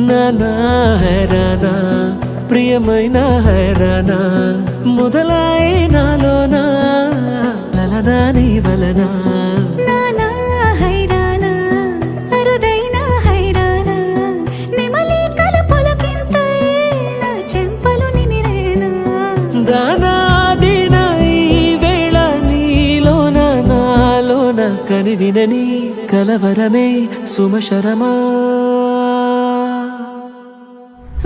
నానా హైరానా ప్రియమైన హైరానా మొదలై నాలోనా లలనా నీ వలనా నానా హైరానా అరుదైన హైరానా నెమలి కలుపులకింతై నా చెంపలు నిమిరేనా దానా దినా ఈ వేళ నీలోన నాలోన కనివినని కలవరమే సుమశరమా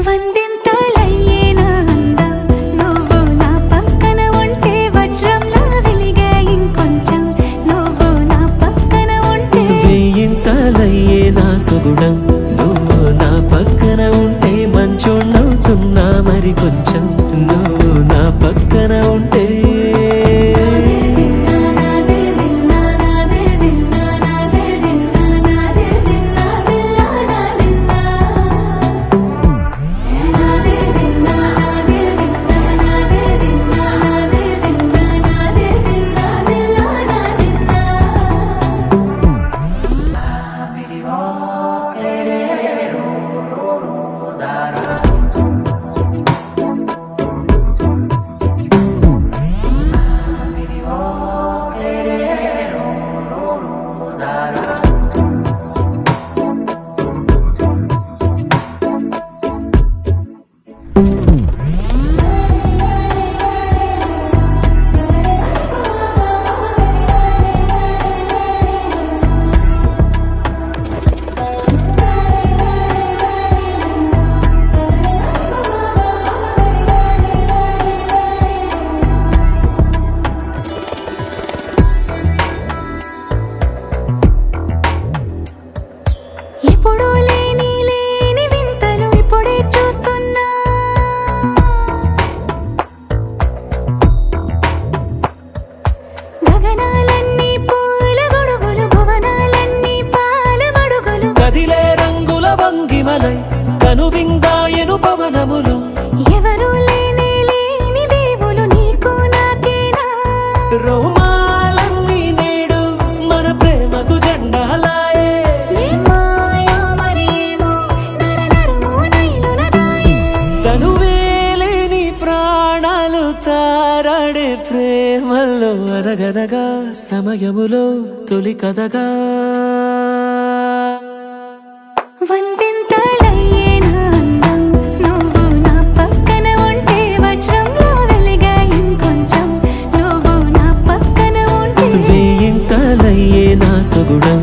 వందింతలయ్యేనా అందం నువ్వు నా పక్కన ఉంటే వజ్రంలా వెలిగే ఇంకొంచెం నువ్వు నా పక్కన ఉంటే వెయ్యింతలయ్యే నా సుగుణం నువ్వు నా పక్కన ఉంటే మంచోళ్ళవుతున్నా మరి కొంచెం నువ్వు నా పక్కన ఉంటే ఎప్పుడూ లేని వింతలు ఇప్పుడే చూస్తున్నా గగనాలన్నీ పూల గొడుగులు భువనాలన్నీ పాల మడుగులు కదిలే రంగుల భంగిమలై కనువిందాయను పవనములు ఎవరూ లేని దేవులు నీకు నాకేనా రోమాలన్నీ నేడు మన ప్రేమకు జెండాలాయే మాయా మరేమో నరనరమో నైలునదాయే తనువేలేని ప్రాణాలు తారాడే ప్రేమల్లో అరగనగా సమయములో తొలి కథగా వందింతలయ్యేనా అందం నువ్వు నా పక్కన ఉంటే వజ్రంలా వెలిగే ఇంకొంచెం నువ్వు నా పక్కన ఉంటే వెయ్యింతలయ్యే నా సుగుణం